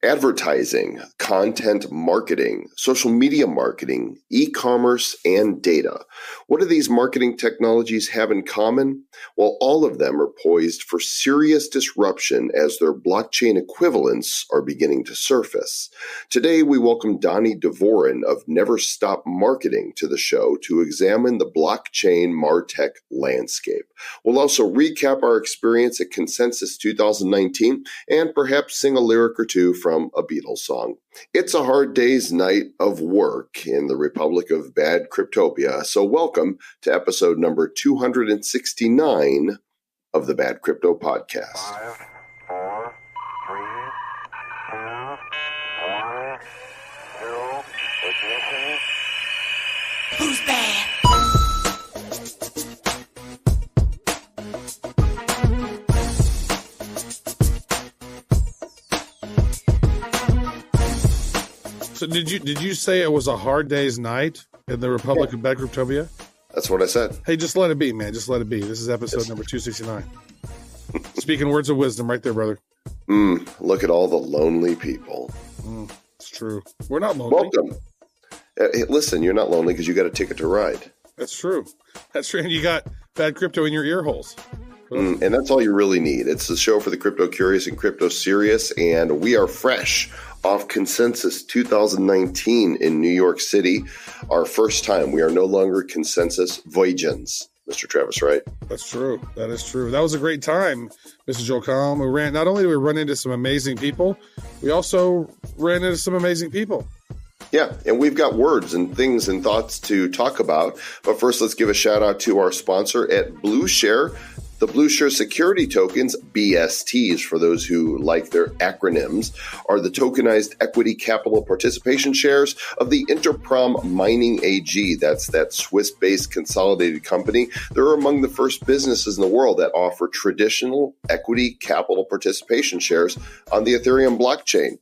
advertising, content marketing, social media marketing, e-commerce, and data. What do these marketing technologies have in common? Well, all of them are poised for serious disruption as their blockchain equivalents are beginning to surface. Today, we welcome Donny Dvorin of Never Stop Marketing to the show to examine the blockchain MarTech landscape. We'll also recap our experience at Consensus 2019 and perhaps sing a lyric or two from a Beatles song. It's a hard day's night of work in the Republic of Bad Cryptopia, so welcome to episode number 269 of the Bad Crypto Podcast. 5, 4, 3, 2, 1, 0, ignition. Who's bad? So did you say it was a hard day's night in the Republic of Bad Cryptopia? That's what I said. Hey, just let it be, man. Just let it be. This is episode number 269. Speaking words of wisdom right there, brother. Look at all the lonely people. It's true. We're not lonely. Welcome. Hey, listen, you're not lonely because you got a ticket to ride. That's true. That's true. And you got Bad Crypto in your ear holes. And that's all you really need. It's the show for the crypto curious and crypto serious, and we are fresh off Consensus 2019 in New York City. Our first time. We are no longer Consensus Voyagers, Mr. Travis, right? That's true. That is true. That was a great time, Mr. Joel Calm. Not only did we run into some amazing people, we also ran into some amazing people. Yeah, and we've got words and things and thoughts to talk about. But first, let's give a shout out to our sponsor at BlueShare. The BlueShare security tokens, BSTs for those who like their acronyms, are the tokenized equity capital participation shares of the Interprom Mining AG. That's that Swiss-based consolidated company. They're among the first businesses in the world that offer traditional equity capital participation shares on the Ethereum blockchain.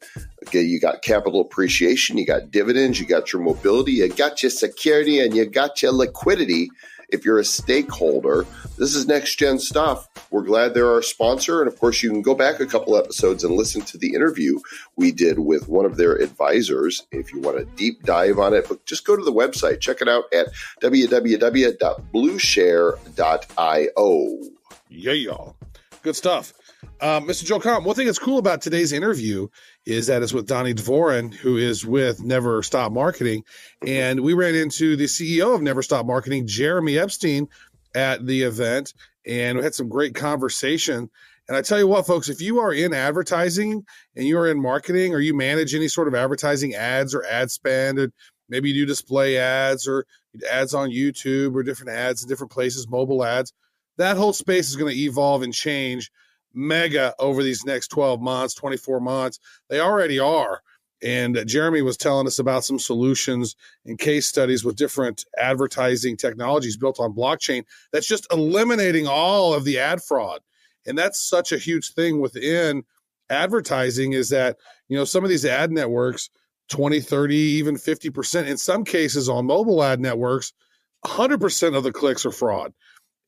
Okay, you got capital appreciation, you got dividends, you got your mobility, you got your security, and you got your liquidity. If you're a stakeholder, this is next gen stuff. We're glad they're our sponsor. And of course, you can go back a couple episodes and listen to the interview we did with one of their advisors if you want a deep dive on it. But just go to the website. Check it out at www.blueshare.io. Yeah, y'all. Good stuff. Mr. Joel Calm, one thing that's cool about today's interview is that it's with Donny Dvorin, who is with Never Stop Marketing. And we ran into the CEO of Never Stop Marketing, Jeremy Epstein, at the event, and we had some great conversation. And I tell you what, folks, if you are in advertising and you are in marketing or you manage any sort of advertising ads or ad spend, and maybe you do display ads or ads on YouTube or different ads in different places, mobile ads, that whole space is going to evolve and change mega over these next 12 months, 24 months. They already are. And Jeremy was telling us about some solutions and case studies with different advertising technologies built on blockchain that's just eliminating all of the ad fraud. And that's such a huge thing within advertising is that, you know, some of these ad networks, 20, 30, even 50%, in some cases on mobile ad networks, 100% of the clicks are fraud.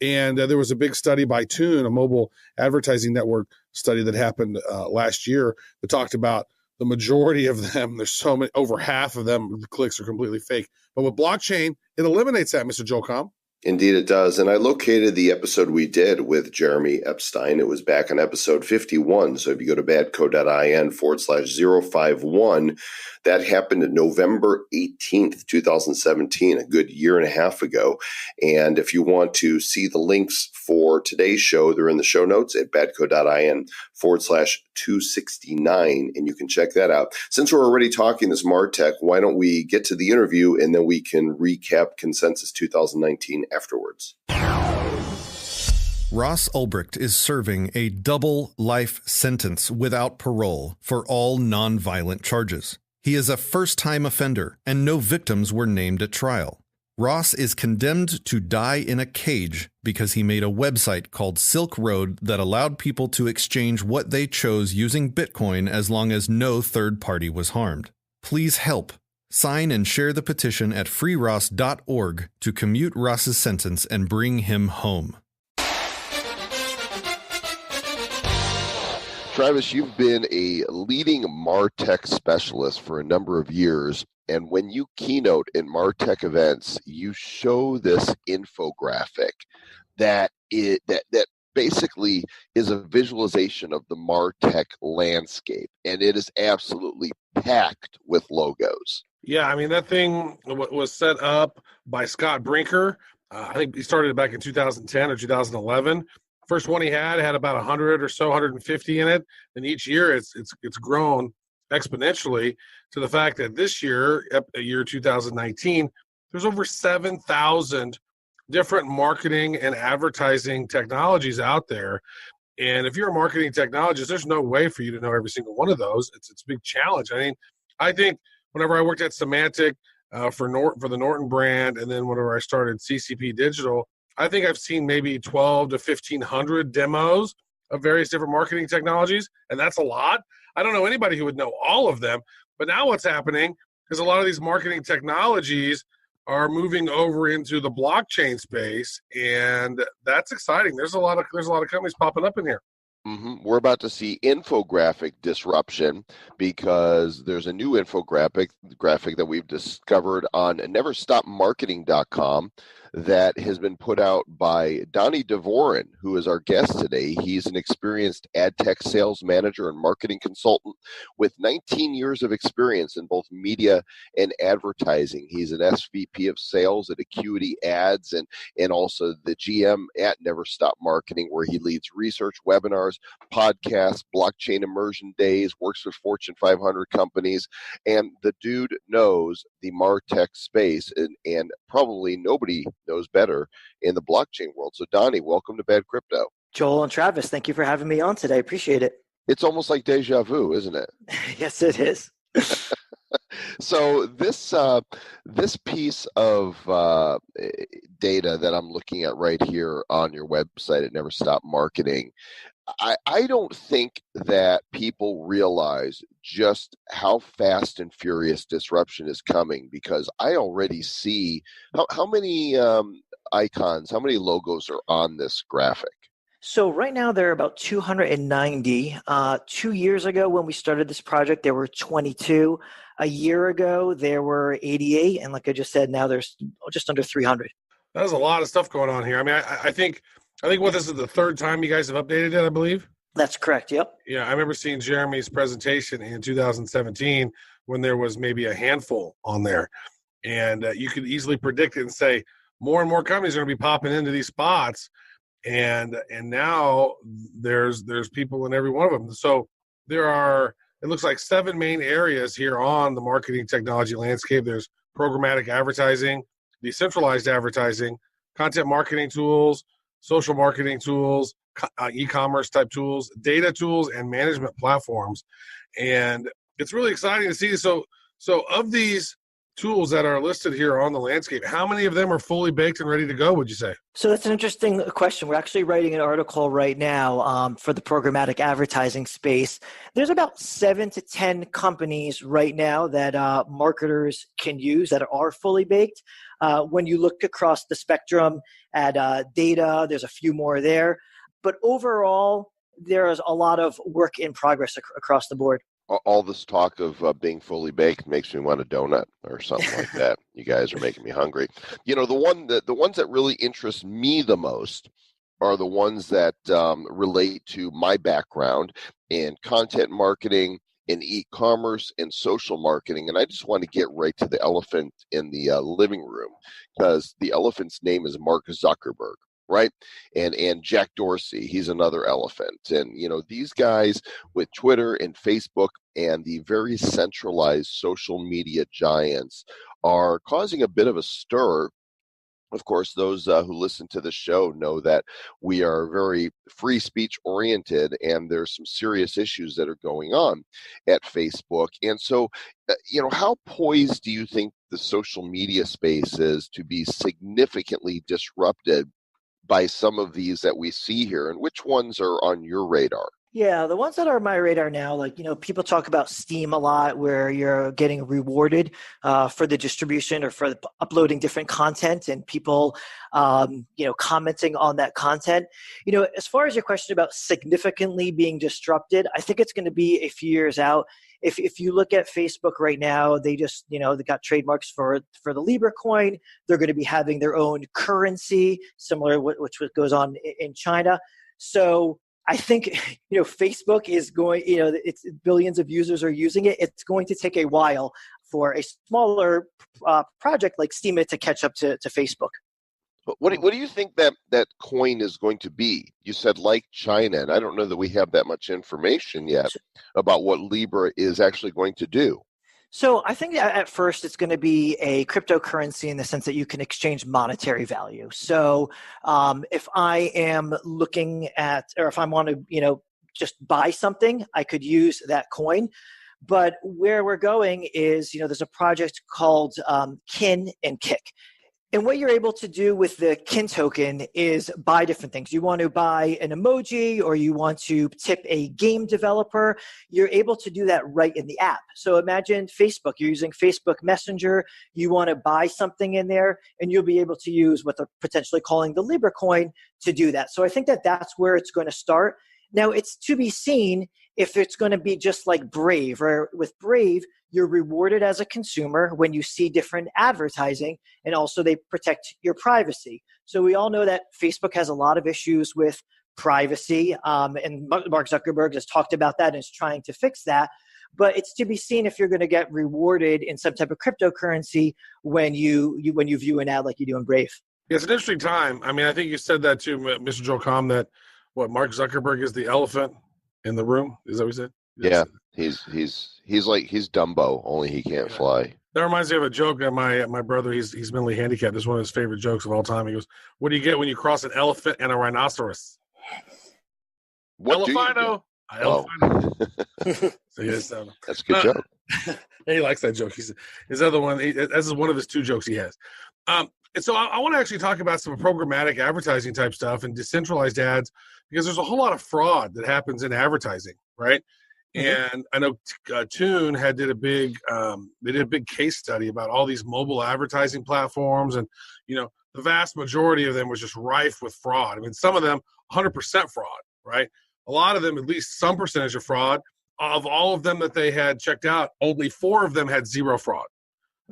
And there was a big study by Tune, a mobile advertising network study that happened last year that talked about the majority of them. There's so many, over half of them, the clicks are completely fake. But with blockchain, it eliminates that, Mr. Joel Calm. Indeed, it does. And I located the episode we did with Jeremy Epstein. It was back on episode 51. So if you go to badco.in/051, that happened on November 18th, 2017, a good year and a half ago. And if you want to see the links for today's show, they're in the show notes at badco.in/269, and you can check that out. Since we're already talking this MarTech, why don't we get to the interview and then we can recap Consensus 2019 afterwards. Ross Ulbricht is serving a double life sentence without parole for all nonviolent charges. He is a first-time offender, and no victims were named at trial. Ross is condemned to die in a cage because he made a website called Silk Road that allowed people to exchange what they chose using Bitcoin as long as no third party was harmed. Please help. Sign and share the petition at freeross.org to commute Ross's sentence and bring him home. Travis, you've been a leading MarTech specialist for a number of years, and when you keynote in MarTech events, you show this infographic that basically is a visualization of the MarTech landscape, and it is absolutely packed with logos. Yeah, I mean, that thing was set up by Scott Brinker. I think he started it back in 2010 or 2011. First one he had about 100 or so, 150 in it. And each year it's grown exponentially to the fact that this year, year 2019, there's over 7,000 different marketing and advertising technologies out there. And if you're a marketing technologist, there's no way for you to know every single one of those. It's a big challenge. I mean, I think whenever I worked at Semantic for the Norton brand, and then whenever I started CCP Digital, I think I've seen maybe 12 to 1,500 demos of various different marketing technologies, and that's a lot. I don't know anybody who would know all of them, but now what's happening is a lot of these marketing technologies are moving over into the blockchain space, and that's exciting. There's a lot of companies popping up in here. Mm-hmm. We're about to see infographic disruption because there's a new infographic that we've discovered on neverstopmarketing.com that has been put out by Donny Dvorin, who is our guest today. He's an experienced ad tech sales manager and marketing consultant with 19 years of experience in both media and advertising. He's an SVP of sales at Acuity Ads and also the GM at Never Stop Marketing, where he leads research, webinars, podcasts, blockchain immersion days, works with Fortune 500 companies, and the dude knows the MarTech space, and probably nobody knows better in the blockchain world. So Donny, welcome to Bad Crypto. Joel and Travis, thank you for having me on today. Appreciate it. It's almost like deja vu, isn't it? Yes, it is. So this piece of data that I'm looking at right here on your website at Never Stop Marketing, I don't think that people realize just how fast and furious disruption is coming, because I already see how many icons, how many logos are on this graphic. So right now there are about 290. 2 years ago when we started this project, there were 22. A year ago, there were 88. And like I just said, now there's just under 300. There's a lot of stuff going on here. I mean, I think this is the third time you guys have updated it, I believe. That's correct. Yep. Yeah, I remember seeing Jeremy's presentation in 2017 when there was maybe a handful on there. And you could easily predict it and say more and more companies are going to be popping into these spots. And now there's people in every one of them. So there are, it looks like 7 main areas here on the marketing technology landscape. There's programmatic advertising, decentralized advertising, content marketing tools, social marketing tools, e-commerce type tools, data tools, and management platforms. And it's really exciting to see. So of these tools that are listed here on the landscape, how many of them are fully baked and ready to go, would you say? So that's an interesting question. We're actually writing an article right now for the programmatic advertising space. There's about 7 to 10 companies right now that marketers can use that are fully baked. When you look across the spectrum at data, there's a few more there. But overall, there is a lot of work in progress across the board. All this talk of being fully baked makes me want a donut or something like that. You guys are making me hungry. You know, the ones that really interest me the most are the ones that relate to my background in content marketing, in e-commerce, and social marketing. And I just want to get right to the elephant in the living room, because the elephant's name is Mark Zuckerberg. Right. And Jack Dorsey, he's another elephant. And, you know, these guys with Twitter and Facebook and the very centralized social media giants are causing a bit of a stir. Of course, those who listen to the show know that we are very free speech oriented, and there's some serious issues that are going on at Facebook. And so, you know, how poised do you think the social media space is to be significantly disrupted by some of these that we see here, and which ones are on your radar? Yeah, the ones that are on my radar now, like, people talk about Steam a lot, where you're getting rewarded for the distribution or for uploading different content and people, commenting on that content. As far as your question about significantly being disrupted, I think it's going to be a few years out. If you look at Facebook right now, they just, they got trademarks for the Libra coin. They're going to be having their own currency, similar which goes on in China. So I think, Facebook is going, it's billions of users are using it. It's going to take a while for a smaller project like Steam to catch up to Facebook. What do you think that coin is going to be? You said like China, and I don't know that we have that much information yet about what Libra is actually going to do. So I think that at first it's going to be a cryptocurrency in the sense that you can exchange monetary value. So if I am looking at, or if I want to, just buy something, I could use that coin. But where we're going is, there's a project called Kin and Kick. And what you're able to do with the Kin token is buy different things. You want to buy an emoji, or you want to tip a game developer, you're able to do that right in the app. So imagine Facebook, you're using Facebook Messenger, you want to buy something in there, and you'll be able to use what they're potentially calling the Libra coin to do that. So I think that that's where it's going to start. Now, it's to be seen if it's going to be just like Brave, or with Brave, you're rewarded as a consumer when you see different advertising, and also they protect your privacy. So we all know that Facebook has a lot of issues with privacy, and Mark Zuckerberg has talked about that and is trying to fix that. But it's to be seen if you're going to get rewarded in some type of cryptocurrency when you view an ad like you do in Brave. Yeah, it's an interesting time. I mean, I think you said that too, Mr. Joel Comm, that Mark Zuckerberg is the elephant in the room. Is that what you said? Yes. Yeah, he's Dumbo, only he can't fly. That reminds me of a joke that my brother, he's mentally handicapped. This is one of his favorite jokes of all time. He goes, "What do you get when you cross an elephant and a rhinoceros?" What Elephino. So yes, that's a good joke. He likes that joke. His other one. This is one of his two jokes he has. And so I want to actually talk about some programmatic advertising type stuff and decentralized ads, because there's a whole lot of fraud that happens in advertising, right? And I know Tune did a big case study about all these mobile advertising platforms, and the vast majority of them was just rife with fraud. I mean, some of them 100% fraud, right? A lot of them, at least some percentage of fraud. Of all of them that they had checked out, only 4 of them had zero fraud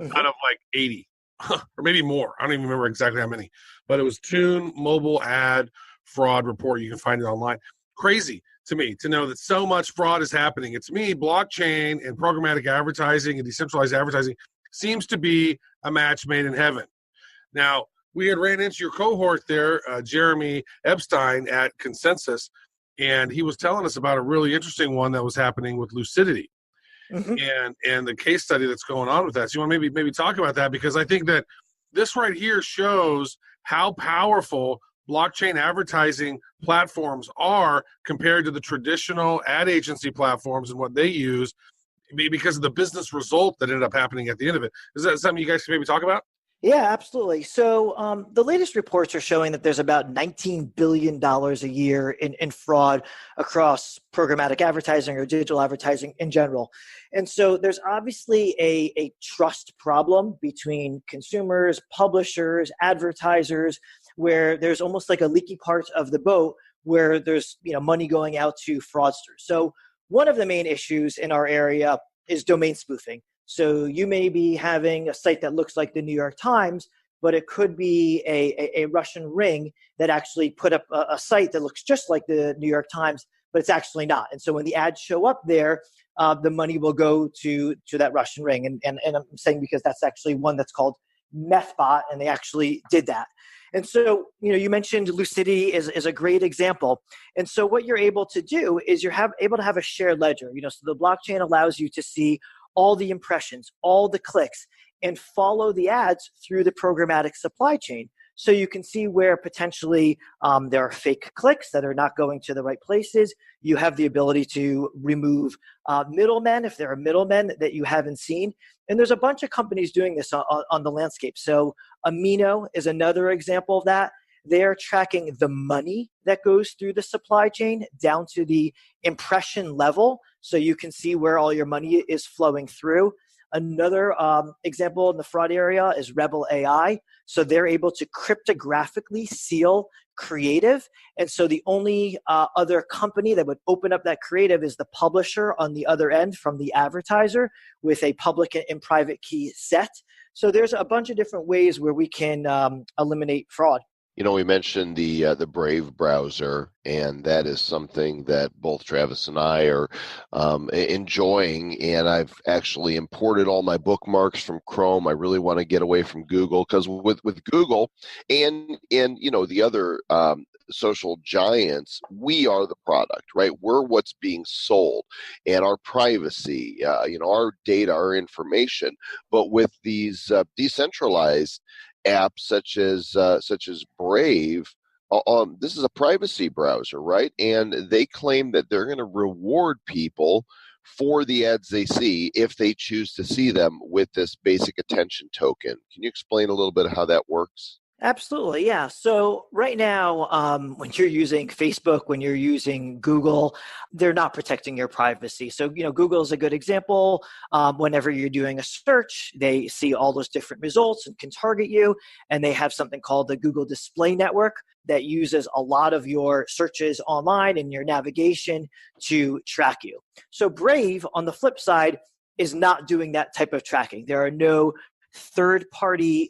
out of like 80, or maybe more. I don't even remember exactly how many, but it was Tune mobile ad fraud report. You can find it online. Crazy to me to know that so much fraud is happening. It's me, blockchain and programmatic advertising and decentralized advertising seems to be a match made in heaven. Now, we had ran into your cohort there, Jeremy Epstein at Consensus, and he was telling us about a really interesting one that was happening with Lucidity and the case study that's going on with that. So you want to maybe talk about that, because I think that this right here shows how powerful blockchain advertising platforms are compared to the traditional ad agency platforms and what they use, because of the business result that ended up happening at the end of it. Is that something you guys can maybe talk about? Yeah, absolutely. So the latest reports are showing that there's about $19 billion a year in fraud across programmatic advertising or digital advertising in general. And so there's obviously a trust problem between consumers, publishers, advertisers, where there's almost like a leaky part of the boat where there's money going out to fraudsters. So one of the main issues in our area is domain spoofing. So you may be having a site that looks like the New York Times, but it could be a Russian ring that actually put up a site that looks just like the New York Times, but it's actually not. And so when the ads show up there, the money will go to that Russian ring. And I'm saying because that's actually one that's called MethBot, and they actually did that. And so, you mentioned Lucidity is a great example. And so what you're able to do is you're able to have a shared ledger. So the blockchain allows you to see all the impressions, all the clicks, and follow the ads through the programmatic supply chain. So you can see where potentially there are fake clicks that are not going to the right places. You have the ability to remove middlemen if there are middlemen that you haven't seen. And there's a bunch of companies doing this on the landscape. So Amino is another example of that. they're tracking the money that goes through the supply chain down to the impression level, so you can see where all your money is flowing through. Another example in the fraud area is Rebel AI. So they're able to cryptographically seal creative. And so the only other company that would open up that creative is the publisher on the other end from the advertiser with a public and private key set. So there's a bunch of different ways where we can eliminate fraud. We mentioned the Brave browser, and that is something that both Travis and I are enjoying. And I've actually imported all my bookmarks from Chrome. I really want to get away from Google, because with Google and the other social giants, we are the product, right? We're what's being sold, and our privacy, our data, our information. But with these decentralized apps such as Brave, this is a privacy browser, right? And they claim that they're going to reward people for the ads they see if they choose to see them with this basic attention token. Can you explain a little bit how that works? Absolutely, yeah. So right now, when you're using Facebook, when you're using Google, they're not protecting your privacy. So, Google is a good example. Whenever you're doing a search, they see all those different results and can target you. And they have something called the Google Display Network that uses a lot of your searches online and your navigation to track you. So Brave, on the flip side, is not doing that type of tracking. There are no third-party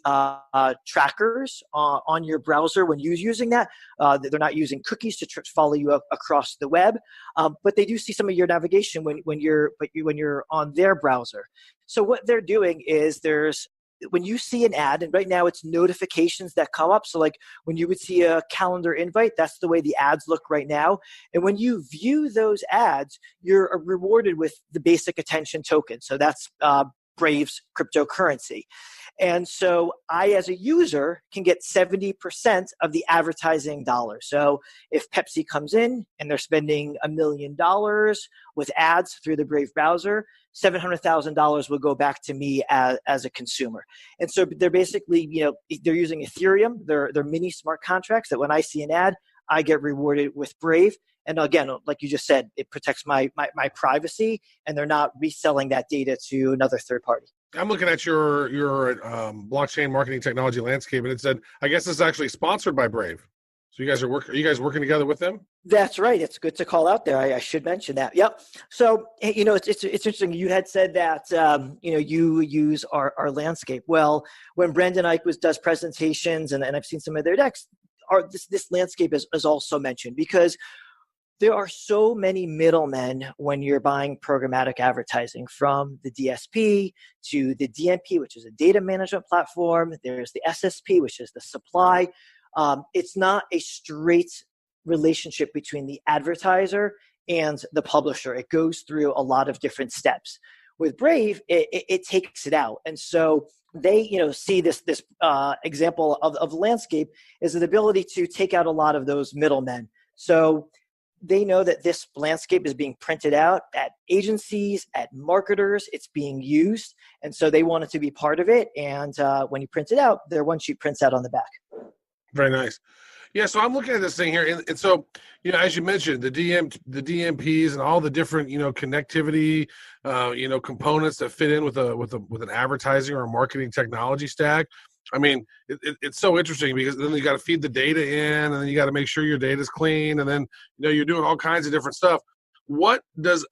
trackers on your browser when you're using that. They're not using cookies to follow you across the web, but they do see some of your navigation when you're on their browser. So what they're doing is when you see an ad, and right now it's notifications that come up. So like when you would see a calendar invite, that's the way the ads look right now. And when you view those ads, you're rewarded with the basic attention token. So that's Brave's cryptocurrency. And so I, as a user, can get 70% of the advertising dollars. So if Pepsi comes in and they're spending $1 million with ads through the Brave browser, $700,000 will go back to me as a consumer. And so they're basically, they're using Ethereum. They're mini smart contracts that when I see an ad, I get rewarded with Brave. And again, like you just said, it protects my privacy, and they're not reselling that data to another third party. I'm looking at your blockchain marketing technology landscape, and it said, I guess this is actually sponsored by Brave. So are you guys working together with them? That's right. It's good to call out there. I should mention that. Yep. So, it's interesting. You had said that, you use our landscape. Well, when Brandon Ike does presentations, and I've seen some of their decks, this landscape is also mentioned, because there are so many middlemen when you're buying programmatic advertising, from the DSP to the DMP, which is a data management platform. There's the SSP, which is the supply. It's not a straight relationship between the advertiser and the publisher. It goes through a lot of different steps. With Brave, it takes it out. And so they, see this example of the landscape is the ability to take out a lot of those middlemen. So they know that this landscape is being printed out at agencies, at marketers. It's being used. And so they want it to be part of it. And when you print it out, their one sheet prints out on the back. Very nice. Yeah, so I'm looking at this thing here. And so, as you mentioned, the DMPs and all the different, connectivity, components that fit in with an advertising or a marketing technology stack. I mean, it's so interesting, because then you got to feed the data in, and then you got to make sure your data is clean, and then you're doing all kinds of different stuff. What does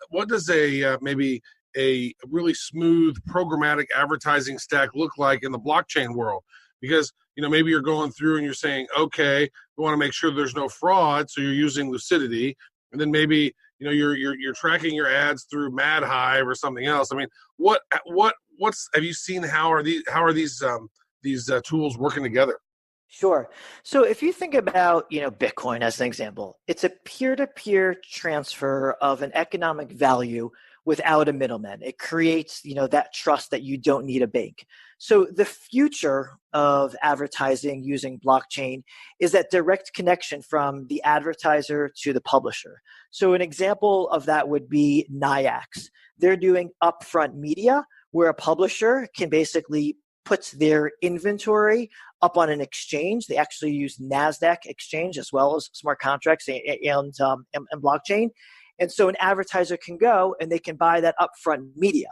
a maybe a really smooth programmatic advertising stack look like in the blockchain world? Because maybe you're going through and you're saying, okay, we want to make sure there's no fraud, so you're using Lucidity, and then maybe you're tracking your ads through Mad Hive or something else. I mean, what's have you seen? How are these tools working together? Sure. So if you think about, Bitcoin as an example, it's a peer-to-peer transfer of an economic value without a middleman. It creates, that trust that you don't need a bank. So the future of advertising using blockchain is that direct connection from the advertiser to the publisher. So an example of that would be NYIAX. They're doing upfront media, where a publisher can basically puts their inventory up on an exchange. They actually use NASDAQ exchange as well as smart contracts and blockchain. And so an advertiser can go and they can buy that upfront media.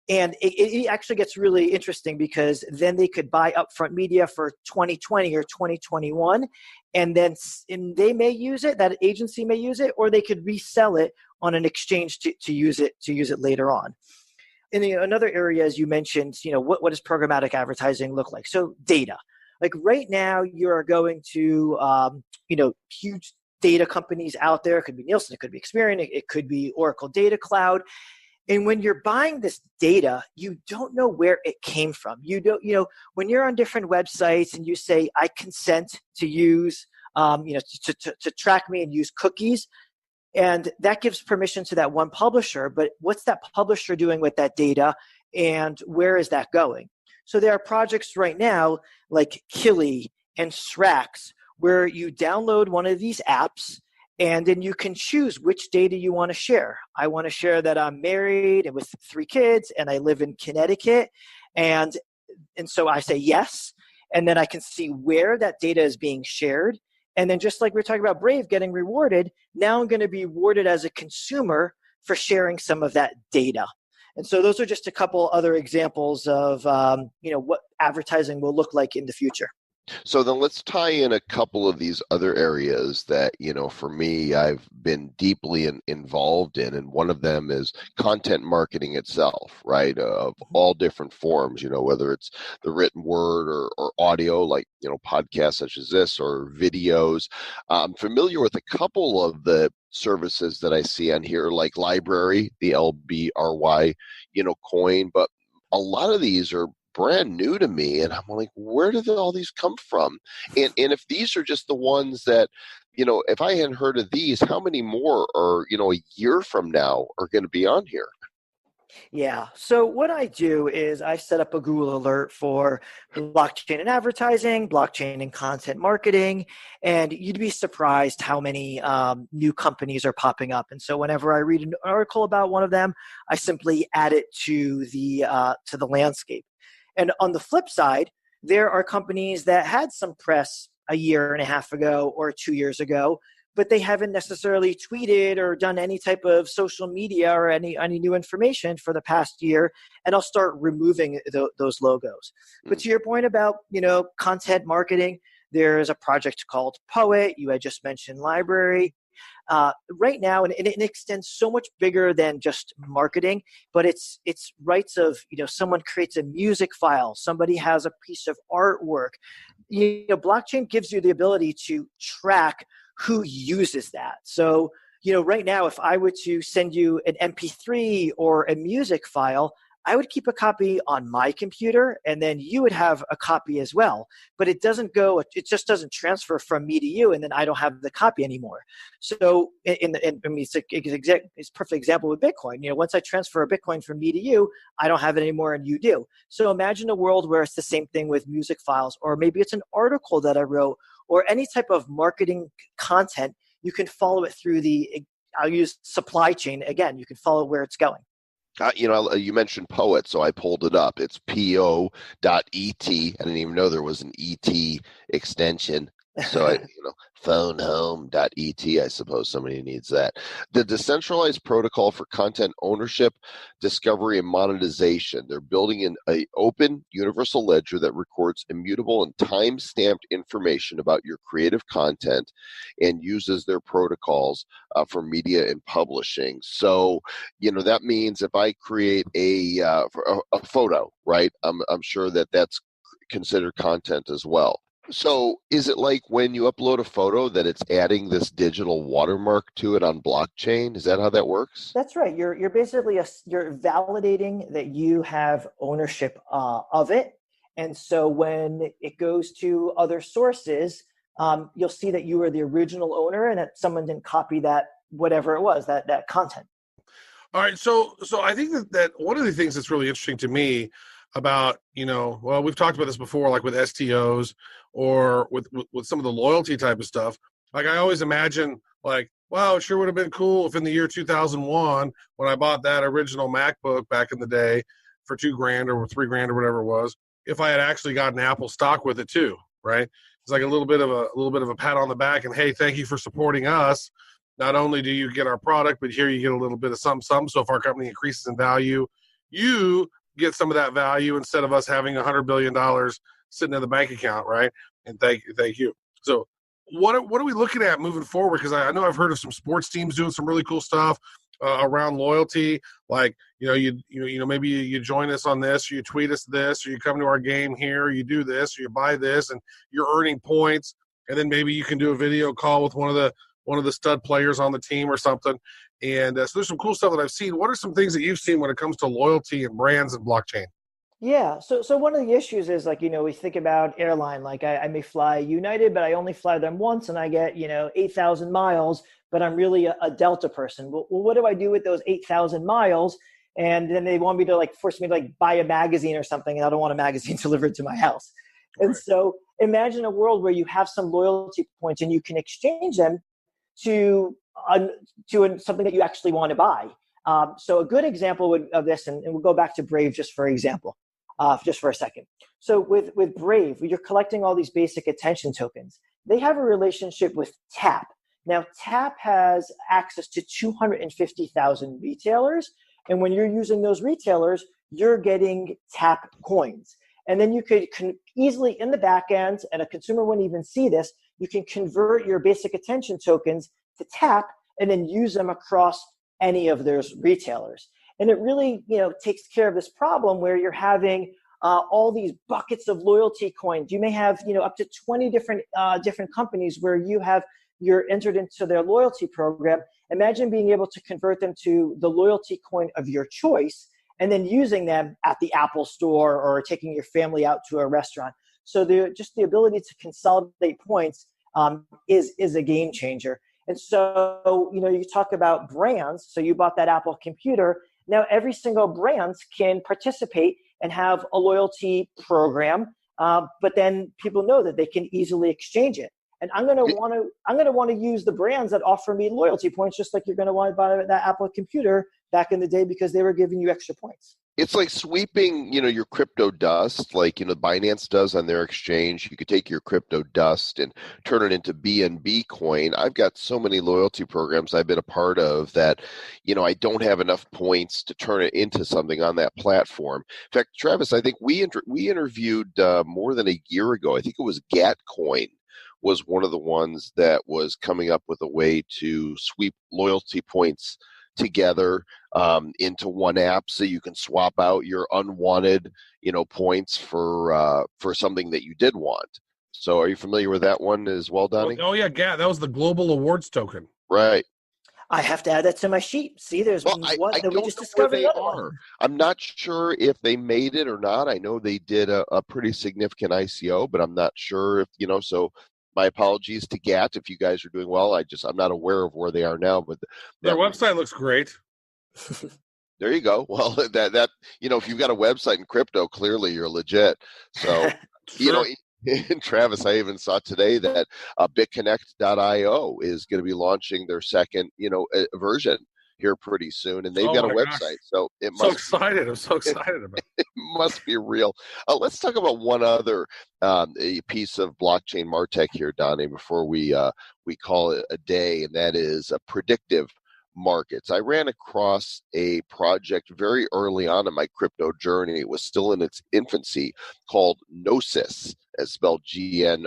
And it actually gets really interesting because then they could buy upfront media for 2020 or 2021, and they may use it, that agency may use it, or they could resell it on an exchange to use it later on. And another area, as you mentioned, what does programmatic advertising look like? So data. Like right now, you are going to, huge data companies out there. It could be Nielsen, it could be Experian, it could be Oracle Data Cloud. And when you're buying this data, you don't know where it came from. You don't, when you're on different websites and you say, I consent to use, to track me and use cookies, and that gives permission to that one publisher. But what's that publisher doing with that data, and where is that going? So there are projects right now like Kili and Srax where you download one of these apps, and then you can choose which data you want to share. I want to share that I'm married and with 3 kids and I live in Connecticut. And so I say yes. And then I can see where that data is being shared. And then just like we were talking about Brave getting rewarded, now I'm going to be rewarded as a consumer for sharing some of that data. And so those are just a couple other examples of what advertising will look like in the future. So then let's tie in a couple of these other areas that, for me, I've been deeply involved in. And one of them is content marketing itself, right? Of all different forms, whether it's the written word or audio, like, podcasts such as this, or videos. I'm familiar with a couple of the services that I see on here, like Library, the LBRY, coin. But a lot of these are brand new to me, and I'm like, where did all these come from? And if these are just the ones that, if I hadn't heard of these, how many more are, a year from now are going to be on here? Yeah. So what I do is I set up a Google alert for blockchain and advertising, blockchain and content marketing, and you'd be surprised how many new companies are popping up. And so whenever I read an article about one of them, I simply add it to the landscape. And on the flip side, there are companies that had some press a year and a half ago or 2 years ago, but they haven't necessarily tweeted or done any type of social media or any new information for the past year, and I'll start removing those logos. But to your point about, content marketing, there's a project called Poet. You had just mentioned Library. Right now, and it extends so much bigger than just marketing, but it's rights of, someone creates a music file, somebody has a piece of artwork. Blockchain gives you the ability to track who uses that. So, right now, if I were to send you an MP3 or a music file, I would keep a copy on my computer, and then you would have a copy as well. But it just doesn't transfer from me to you, and then I don't have the copy anymore. So, it's a perfect example with Bitcoin. Once I transfer a Bitcoin from me to you, I don't have it anymore, and you do. So imagine a world where it's the same thing with music files, or maybe it's an article that I wrote, or any type of marketing content. You can follow it through I'll use supply chain again. You can follow where it's going. You mentioned Poet, so I pulled it up. It's po.et. I didn't even know there was an ET extension. So phonehome.et, I suppose somebody needs that. The decentralized protocol for content ownership, discovery, and monetization. They're building an open universal ledger that records immutable and time-stamped information about your creative content and uses their protocols for media and publishing. So, that means if I create a photo, right, I'm sure that's considered content as well. So is it like when you upload a photo that it's adding this digital watermark to it on blockchain? Is that how that works? That's right. You're basically you're validating that you have ownership of it. And so when it goes to other sources, you'll see that you were the original owner and that someone didn't copy that, whatever it was, that content. All right. So I think that one of the things that's really interesting to me about, we've talked about this before, like with STOs or with some of the loyalty type of stuff. Like I always imagine like, wow, it sure would have been cool if in the year 2001, when I bought that original MacBook back in the day for $2,000 or $3,000 or whatever it was, if I had actually gotten Apple stock with it too, right? It's like a little bit of a pat on the back, and hey, thank you for supporting us. Not only do you get our product, but here you get a little bit of some. So if our company increases in value, you get some of that value instead of us having $100 billion sitting in the bank account, right? And thank you. So what are we looking at moving forward? Because I know I've heard of some sports teams doing some really cool stuff around loyalty. Like, maybe you join us on this, or you tweet us this, or you come to our game here, or you do this, or you buy this, and you're earning points. And then maybe you can do a video call with one of the stud players on the team or something. And so there's some cool stuff that I've seen. What are some things that you've seen when it comes to loyalty and brands and blockchain? Yeah. So one of the issues is, like, we think about airline, like I may fly United, but I only fly them once and I get, 8,000 miles, but I'm really a Delta person. Well, what do I do with those 8,000 miles? And then they want me to force me to buy a magazine or something. And I don't want a magazine delivered to my house. Right. And so imagine a world where you have some loyalty points and you can exchange them to something that you actually want to buy. So a good example of this, and we'll go back to Brave just for example, just for a second. So with Brave, you're collecting all these basic attention tokens. They have a relationship with Tap. Now, Tap has access to 250,000 retailers. And when you're using those retailers, you're getting Tap coins. And then you could easily, in the back end, and a consumer wouldn't even see this, you can convert your basic attention tokens to Tap and then use them across any of those retailers. And it really, takes care of this problem where you're having all these buckets of loyalty coins. You may have, up to 20 different companies where you're entered into their loyalty program. Imagine being able to convert them to the loyalty coin of your choice and then using them at the Apple store or taking your family out to a restaurant. So the ability to consolidate points is a game changer. And so, you talk about brands. So you bought that Apple computer. Now every single brand can participate and have a loyalty program, but then people know that they can easily exchange it. And I'm going to want to use the brands that offer me loyalty points, just like you're going to want to buy that Apple computer back in the day because they were giving you extra points. It's like sweeping, your crypto dust, like, Binance does on their exchange. You could take your crypto dust and turn it into BNB coin. I've got so many loyalty programs I've been a part of that, I don't have enough points to turn it into something on that platform. In fact, Travis, I think we interviewed more than a year ago. I think it was Gatcoin was one of the ones that was coming up with a way to sweep loyalty points together into one app, so you can swap out your unwanted, points for something that you did want. So, are you familiar with that one as well, Donny? Oh yeah, that was the Global Awards token. Right. I have to add that to my sheet. See, there's one that we just discovered. They are. I'm not sure if they made it or not. I know they did a pretty significant ICO, but I'm not sure if So my apologies to GAT if you guys are doing well. I'm not aware of where they are now, but their website looks great. There you go. Well, that if you've got a website in crypto, clearly you're legit. So, and Travis, I even saw today that BitConnect.io is going to be launching their second, version here pretty soon, and they've got a website. Gosh. So it must. I'm so excited about it. It must be real. Let's talk about one other piece of blockchain martech here, Donny, before we call it a day, and that is predictive markets. I ran across a project very early on in my crypto journey. It was still in its infancy, called Gnosis, as spelled GNOSIS.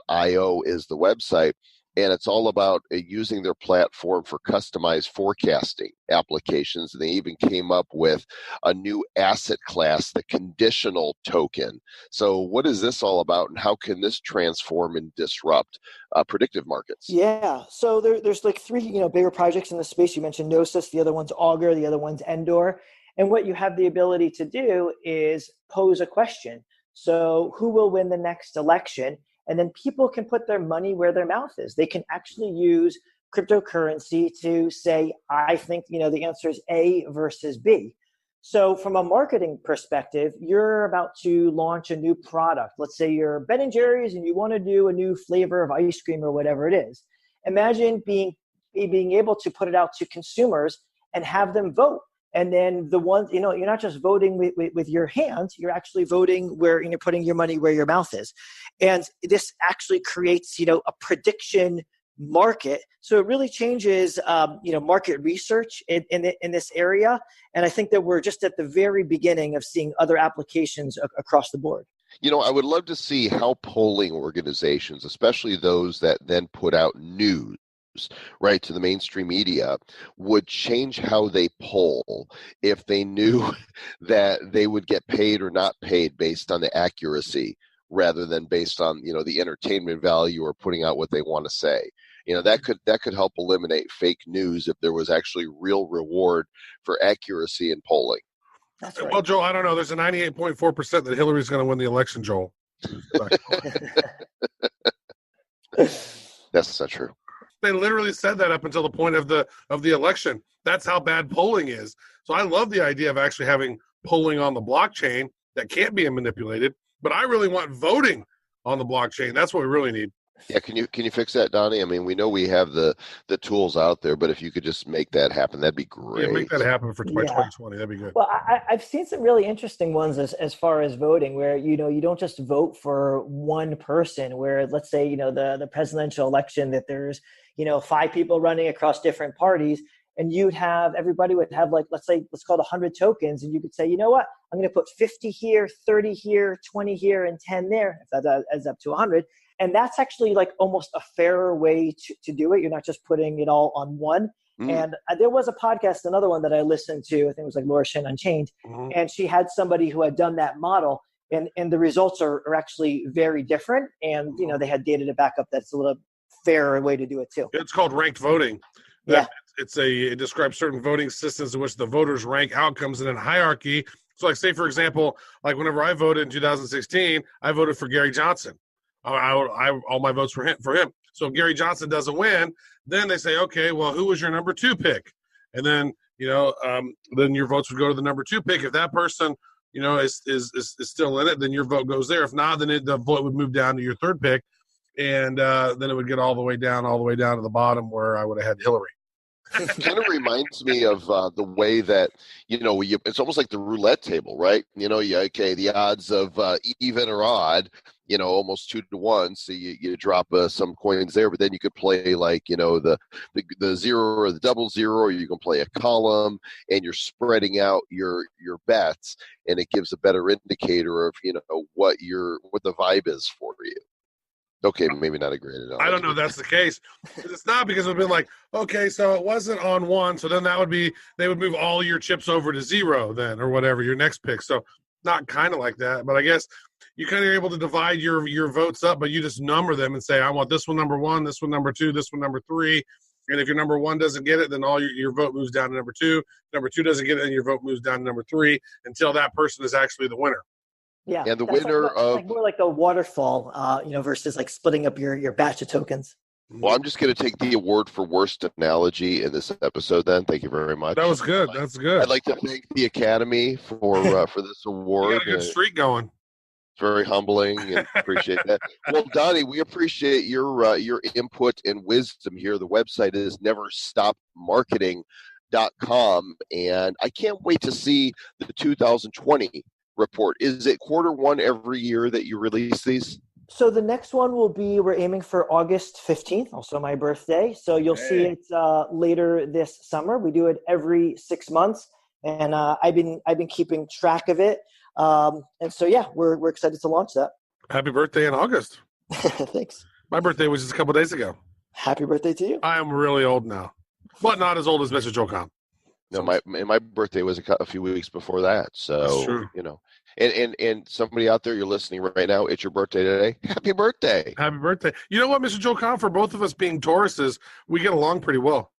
.io is the website. And it's all about using their platform for customized forecasting applications. And they even came up with a new asset class, the conditional token. So what is this all about, and how can this transform and disrupt predictive markets? Yeah, so there's like three bigger projects in the space. You mentioned Gnosis, the other one's Augur, the other one's Endor. And what you have the ability to do is pose a question. So who will win the next election? And then people can put their money where their mouth is. They can actually use cryptocurrency to say, I think, the answer is A versus B. So from a marketing perspective, you're about to launch a new product. Let's say you're Ben & Jerry's and you want to do a new flavor of ice cream or whatever it is. Imagine being able to put it out to consumers and have them vote. And then the ones, you're not just voting with your hands, you're actually voting where you're putting your money where your mouth is. And this actually creates, a prediction market. So it really changes, market research in this area. And I think that we're just at the very beginning of seeing other applications across the board. I would love to see how polling organizations, especially those that then put out news, right, to the mainstream media, would change how they poll if they knew that they would get paid or not paid based on the accuracy rather than based on, the entertainment value or putting out what they want to say. That could help eliminate fake news if there was actually real reward for accuracy in polling. That's right. Well, Joel, I don't know. There's a 98.4% that Hillary's going to win the election, Joel. That's not true. They literally said that up until the point of the election. That's how bad polling is. So I love the idea of actually having polling on the blockchain that can't be manipulated. But I really want voting on the blockchain. That's what we really need. Yeah, can you fix that, Donny? I mean, we know we have the tools out there, but if you could just make that happen, that'd be great. Yeah, make that happen for 2020. That'd be good. Well, I've seen some really interesting ones as far as voting, where you don't just vote for one person. Where, let's say, the presidential election, that there's 5 people running across different parties, and everybody would have, like, let's call it 100 tokens, and you could say, you know what, I'm going to put 50 here, 30 here, 20 here, and 10 there. If that adds up to 100. And that's actually like almost a fairer way to do it. You're not just putting it all on one. And there was a podcast, another one that I listened to, I think it was like Laura Shin Unchained, and she had somebody who had done that model, and the results are actually very different. And, they had data to back up that's a little fairer way to do it too. It's called ranked voting. It describes certain voting systems in which the voters rank outcomes in a hierarchy. So, like, say, for example, like whenever I voted in 2016, I voted for Gary Johnson. All my votes for him. So if Gary Johnson doesn't win, then they say, okay, well, who was your number 2 pick? And then, then your votes would go to the number 2 pick. If that person, is still in it, then your vote goes there. If not, then the vote would move down to your 3rd pick. And then it would get all the way down to the bottom where I would have had Hillary. Kind of reminds me of the way that, it's almost like the roulette table, right? The odds of even or odd, almost 2 to 1. So you drop some coins there, but then you could play like, the 0 or the double 0, or you can play a column, and you're spreading out your bets, and it gives a better indicator of, what the vibe is for you. Okay, maybe not a great analogy. I don't know if that's the case. It's not, because it would have been like, okay, so it wasn't on 1, so then that would be, they would move all your chips over to 0 then, or whatever, your next pick. So not kind of like that, but I guess you kind of are able to divide your votes up, but you just number them and say, I want this one number 1, this one number 2, this one number 3. And if your number 1 doesn't get it, then all your vote moves down to number 2. Number 2 doesn't get it, and your vote moves down to number 3 until that person is actually the winner. Yeah, and the winner of more like a waterfall, versus like splitting up your batch of tokens. Well, I'm just going to take the award for worst analogy in this episode. Then, thank you very much. That was good. That's good. I'd like to thank the Academy for this award. You got a good streak going. It's very humbling, and appreciate that. Well, Donny, we appreciate your input and wisdom here. The website is neverstopmarketing.com, and I can't wait to see the 2020 report. Is it Q1 every year that you release these? So the next one will be, we're aiming for August 15th, also my birthday. So you'll see it later this summer. We do it every 6 months, and I've been keeping track of it. And so, we're excited to launch that. Happy birthday in August. Thanks. My birthday was just a couple days ago. Happy birthday to you. I am really old now, but not as old as Mr. Joel Comm. No, my birthday was a few weeks before that. So, that's true. And somebody out there, you're listening right now, it's your birthday today. Happy birthday. Happy birthday. You know what, Mr. Joel Comm, for both of us being Tauruses, we get along pretty well.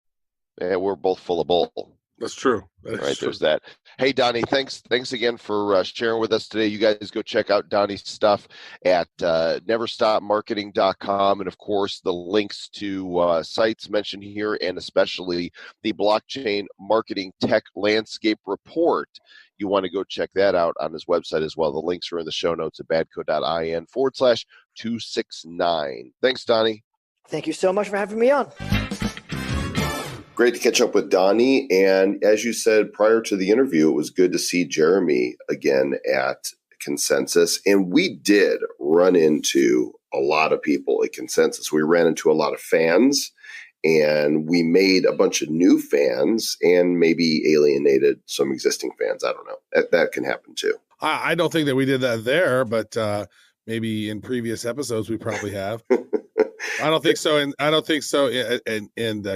Yeah, we're both full of bull. That's true. There's that. Hey, Donny, thanks again for sharing with us today. You guys go check out Donny's stuff at neverstopmarketing.com. And, of course, the links to sites mentioned here, and especially the Blockchain Marketing Tech Landscape Report. You want to go check that out on his website as well. The links are in the show notes at badco.in/269. Thanks, Donny. Thank you so much for having me on. Great to catch up with Donny. And as you said prior to the interview, it was good to see Jeremy again at Consensus. And we did run into a lot of people at Consensus. We ran into a lot of fans, and we made a bunch of new fans and maybe alienated some existing fans. I don't know. That can happen too. I don't think that we did that there, but maybe in previous episodes we probably have. I don't think so. And I don't think so in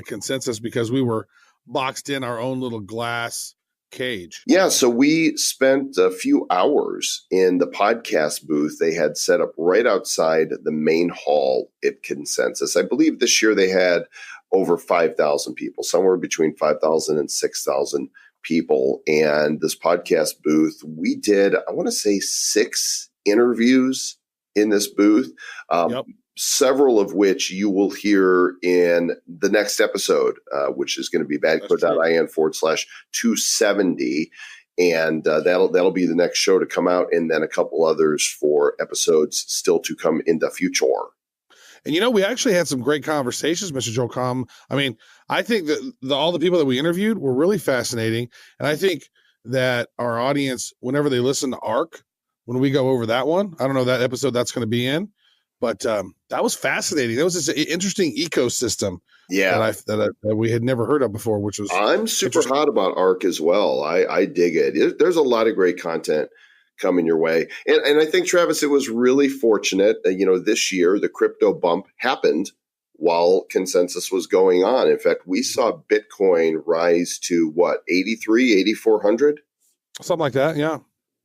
Consensus, because we were boxed in our own little glass cage. Yeah. So we spent a few hours in the podcast booth they had set up right outside the main hall at Consensus. I believe this year they had over 5,000 people, somewhere between 5,000 and 6,000 people. And this podcast booth, we did, I want to say 6 interviews in this booth. Yep. Several of which you will hear in the next episode, which is going to be badco.in/270. And that'll be the next show to come out, and then a couple others for episodes still to come in the future. And, we actually had some great conversations, Mr. Joel Comm. I mean, I think that all the people that we interviewed were really fascinating. And I think that our audience, whenever they listen to ARC, when we go over that one, I don't know that episode that's going to be in, but that was fascinating. That was this interesting ecosystem that we had never heard of before, which was I'm super hot about ARC as well. I dig it. There's a lot of great content coming your way. And I think, Travis, it was really fortunate. This year, the crypto bump happened while Consensus was going on. In fact, we saw Bitcoin rise to what, 8,400? Something like that, yeah.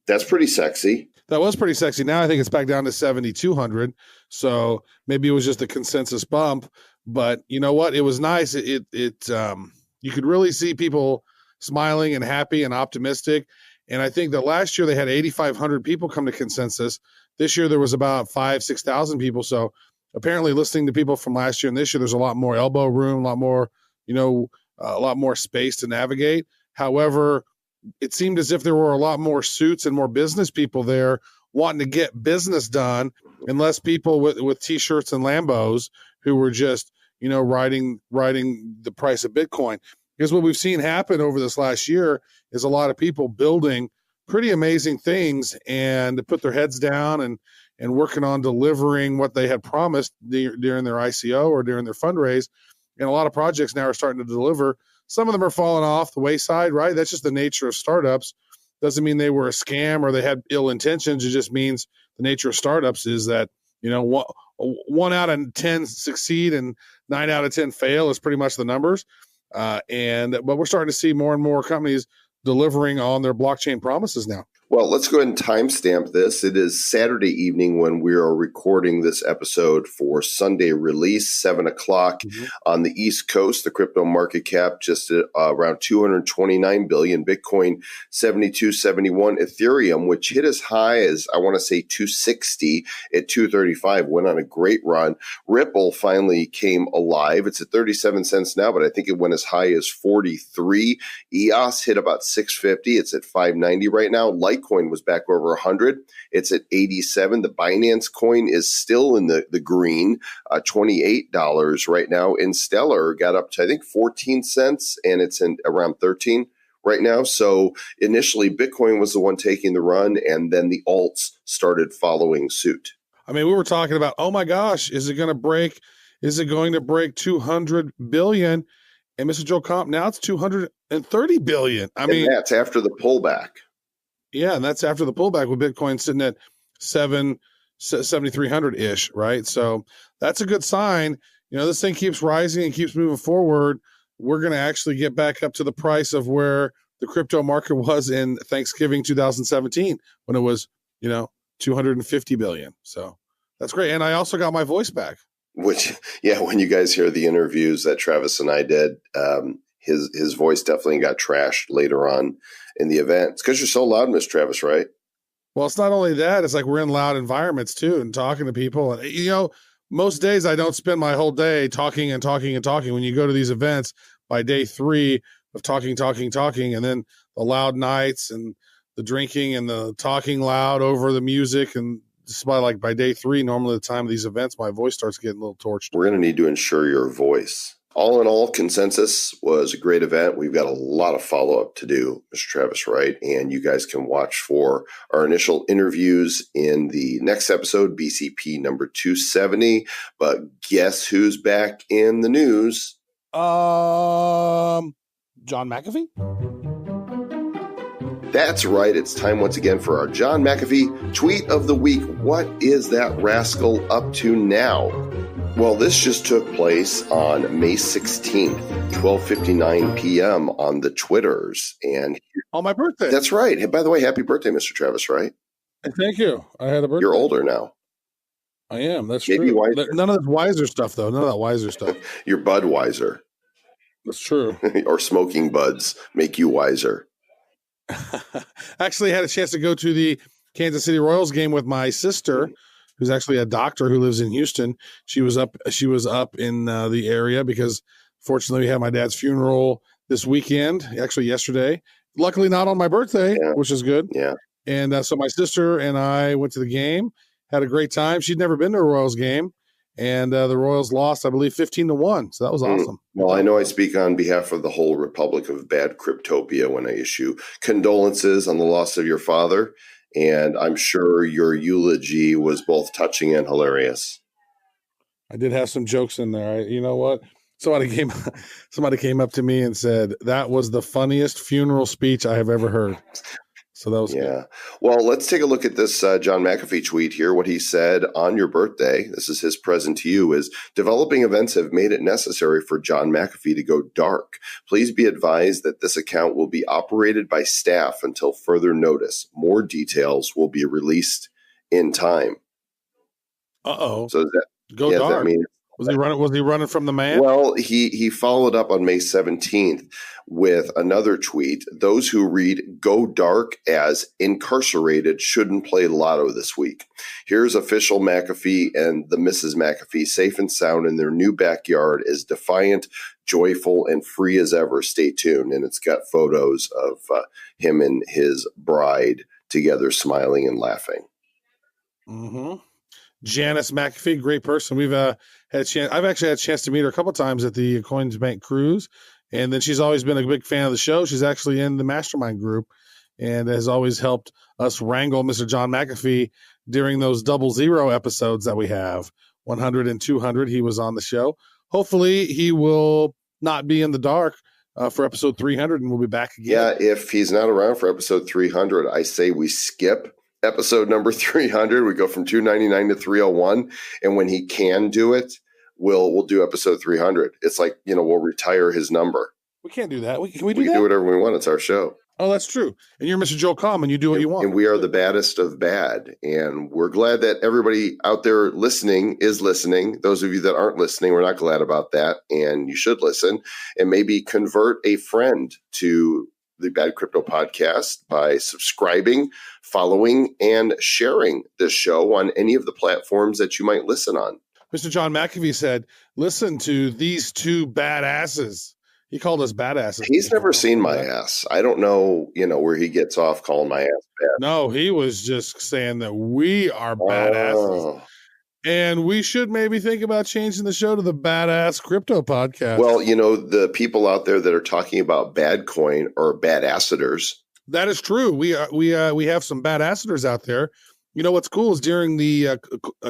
That's pretty sexy. That was pretty sexy. Now I think it's back down to 7,200. So maybe it was just a Consensus bump. But you know what? It was nice. You could really see people smiling and happy and optimistic. And I think that last year they had 8,500 people come to Consensus. This year there was about 6,000 people. So apparently, listening to people from last year and this year, there's a lot more elbow room, a lot more, a lot more space to navigate. However, it seemed as if there were a lot more suits and more business people there wanting to get business done, and less people with T-shirts and Lambos who were just, riding the price of Bitcoin. Because what we've seen happen over this last year is a lot of people building pretty amazing things and to put their heads down and working on delivering what they had promised during their ICO or during their fundraise. And a lot of projects now are starting to deliver. Some of them are falling off the wayside, right? That's just the nature of startups. Doesn't mean they were a scam or they had ill intentions. It just means the nature of startups is that, 1 out of 10 succeed and 9 out of 10 fail is pretty much the numbers. But we're starting to see more and more companies delivering on their blockchain promises now. Well, let's go ahead and timestamp this. It is Saturday evening when we are recording this episode for Sunday release, 7 o'clock on the East Coast. The crypto market cap just at around 229 billion. Bitcoin 72.71. Ethereum, which hit as high as, I want to say, 260 at 235, went on a great run. Ripple finally came alive. It's at 37 cents now, but I think it went as high as 43. EOS hit about 650. It's at 590 right now. Litecoin was back over 100. It's at 87. The Binance coin is still in the green, $28 right now. And Stellar got up to, I think, 14 cents, and it's in around 13 right now. So initially, Bitcoin was the one taking the run, and then the alts started following suit. I mean, we were talking about, oh my gosh, is it going to break 200 billion? And Mr. Joe Comp, now it's 230 billion. I mean, that's after the pullback. Yeah, and that's after the pullback with Bitcoin sitting at 7,300-ish, right? So that's a good sign. This thing keeps rising and keeps moving forward. We're going to actually get back up to the price of where the crypto market was in Thanksgiving 2017 when it was, 250 billion. So that's great. And I also got my voice back. Which, yeah, when you guys hear the interviews that Travis and I did, his voice definitely got trashed later on in the event. It's because you're so loud, Miss Travis, right? Well, it's not only that. It's like we're in loud environments, too, and talking to people. And, most days I don't spend my whole day talking and talking and talking. When you go to these events, by day 3 of talking, and then the loud nights and the drinking and the talking loud over the music, and just by day 3, normally the time of these events, my voice starts getting a little torched. We're going to need to insure your voice. All in all, Consensus was a great event. We've got a lot of follow-up to do, Mr. Travis Wright, and you guys can watch for our initial interviews in the next episode, BCP number 270. But guess who's back in the news? John McAfee? That's right. It's time once again for our John McAfee Tweet of the Week. What is that rascal up to now? Well, this just took place on May 16th, 12:59 p.m. on the Twitters. And on my birthday. That's right. Hey, by the way, happy birthday, Mr. Travis Wright. Thank you. I had a birthday. You're older now. I am. That's Maybe true. wiser. None of this wiser stuff, though. None of that wiser stuff. You're Budweiser. That's true. Or smoking buds make you wiser. Actually, I had a chance to go to the Kansas City Royals game with my sister, who's actually a doctor who lives in Houston. She was up in the area because fortunately we had my dad's funeral this weekend, actually yesterday. Luckily not on my birthday, which is good. Yeah. And so my sister and I went to the game, had a great time. She'd never been to a Royals game, and the Royals lost, I believe, 15-1. So that was awesome. Well, I know I speak on behalf of the whole Republic of Bad Cryptopia when I issue condolences on the loss of your father. And I'm sure your eulogy was both touching and hilarious. I did have some jokes in there. You know what? Somebody came up to me and said, that was the funniest funeral speech I have ever heard. So that was good. Well, let's take a look at this John McAfee tweet here. What he said on your birthday, this is his present to you, is developing events have made it necessary for John McAfee to go dark. Please be advised that this account will be operated by staff until further notice. More details will be released in time. Uh-oh. So does that go dark? Does that mean was he running from the man? Well, he followed up on May 17th with another tweet. Those who read "go dark" as incarcerated shouldn't play lotto this week. Here's official McAfee and the Mrs. McAfee safe and sound in their new backyard, as defiant, joyful, and free as ever. Stay tuned. And it's got photos of him and his bride together smiling and laughing. Mm-hmm. Janice McAfee, great person. We've had a chance. I've actually had a chance to meet her a couple of times at the Coins Bank cruise, and then she's always been a big fan of the show. She's actually in the mastermind group, and has always helped us wrangle Mr. John McAfee during those 00 episodes that we have, 100 and 200. He was on the show. Hopefully, he will not be in the dark for episode 300, and we'll be back again. Yeah, if he's not around for episode 300, I say we skip episode number 300. We go from 299 to 301, and when he can do it, we'll do episode 300. It's like, we'll retire his number. We can't do that. Can we do whatever we want. It's our show. Oh, that's true. And you're Mr. Joe Comm, and you do what you want. And we are the baddest of bad. And we're glad that everybody out there listening is listening. Those of you that aren't listening, we're not glad about that. And you should listen and maybe convert a friend to the Bad Crypto Podcast by subscribing, following, and sharing this show on any of the platforms that you might listen on. Mr. John McAfee said, listen to these two badasses. He called us badasses. He's never seen my ass. I don't know, where he gets off calling my ass bad. No, he was just saying that we are badasses. And we should maybe think about changing the show to the Badass Crypto Podcast. Well, the people out there that are talking about bad coin are badassadors. That is true. We have some badassadors out there. You know what's cool is during the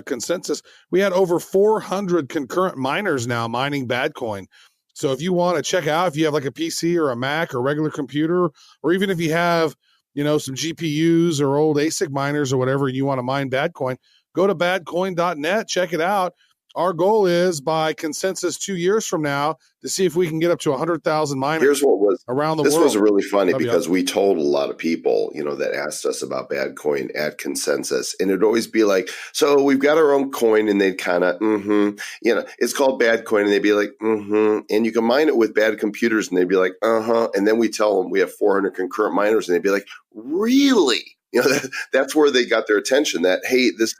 consensus, we had over 400 concurrent miners now mining Badcoin. So if you want to check out, if you have like a PC or a Mac or regular computer, or even if you have, some GPUs or old ASIC miners or whatever, and you want to mine Badcoin, go to badcoin.net, check it out. Our goal is by consensus 2 years from now to see if we can get up to 100,000 miners. Here's what was around the world. This was really funny because we told a lot of people, that asked us about Badcoin at consensus, and it'd always be like, so we've got our own coin, and they'd kind of, it's called Badcoin, and they'd be like, and you can mine it with bad computers, and they'd be like, and then we tell them we have 400 concurrent miners, and they'd be like, really? That's where they got their attention, that, hey, this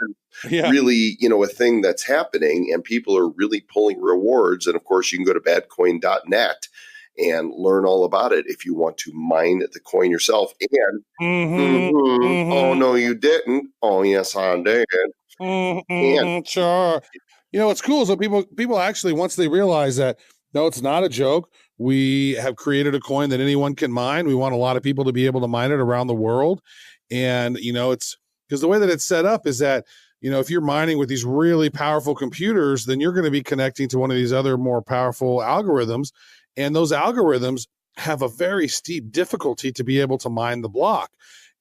is really, a thing that's happening, and people are really pulling rewards. And of course, you can go to badcoin.net and learn all about it if you want to mine the coin yourself. And oh, no, you didn't. Oh, yes, I did. Sure. What's cool is that people actually, once they realize that No, it's not a joke. We have created a coin that anyone can mine. We want a lot of people to be able to mine it around the world. And, it's because the way that it's set up is that, if you're mining with these really powerful computers, then you're going to be connecting to one of these other more powerful algorithms. And those algorithms have a very steep difficulty to be able to mine the block.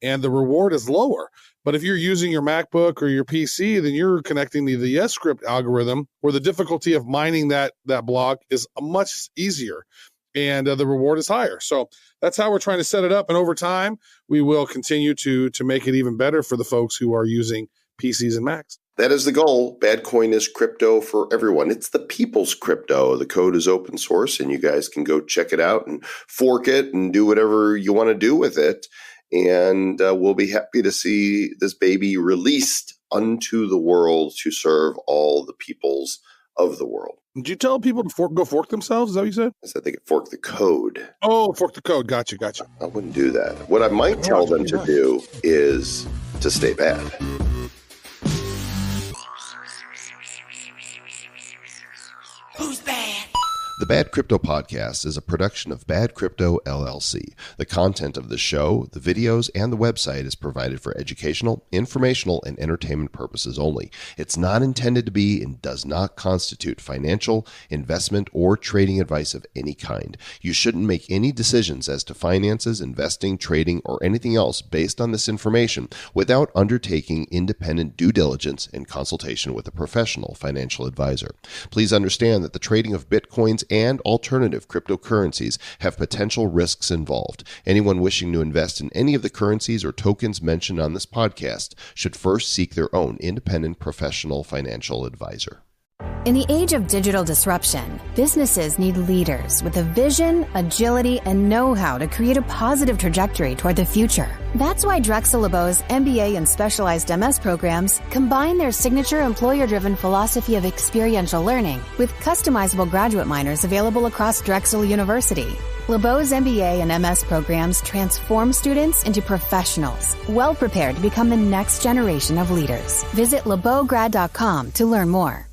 And the reward is lower. But if you're using your MacBook or your PC, then you're connecting to the Scrypt algorithm, where the difficulty of mining that block is much easier, and the reward is higher. So that's how we're trying to set it up. And over time, we will continue to make it even better for the folks who are using PCs and Macs. That is the goal. Badcoin is crypto for everyone. It's the people's crypto. The code is open source, and you guys can go check it out and fork it and do whatever you want to do with it. And we'll be happy to see this baby released unto the world to serve all the peoples of the world. Did you tell people to go fork themselves? Is that what you said? I said they could fork the code. Oh, fork the code. Gotcha. I wouldn't do that. What I might tell them to do is to stay bad. Who's bad? The Bad Crypto Podcast is a production of Bad Crypto LLC. The content of the show, the videos, and the website is provided for educational, informational, and entertainment purposes only. It's not intended to be and does not constitute financial, investment, or trading advice of any kind. You shouldn't make any decisions as to finances, investing, trading, or anything else based on this information without undertaking independent due diligence and consultation with a professional financial advisor. Please understand that the trading of Bitcoins and alternative cryptocurrencies have potential risks involved. Anyone wishing to invest in any of the currencies or tokens mentioned on this podcast should first seek their own independent professional financial advisor. In the age of digital disruption, businesses need leaders with a vision, agility, and know-how to create a positive trajectory toward the future. That's why Drexel LeBeau's MBA and specialized MS programs combine their signature employer-driven philosophy of experiential learning with customizable graduate minors available across Drexel University. LeBeau's MBA and MS programs transform students into professionals, well prepared to become the next generation of leaders. Visit LeBeaugrad.com to learn more.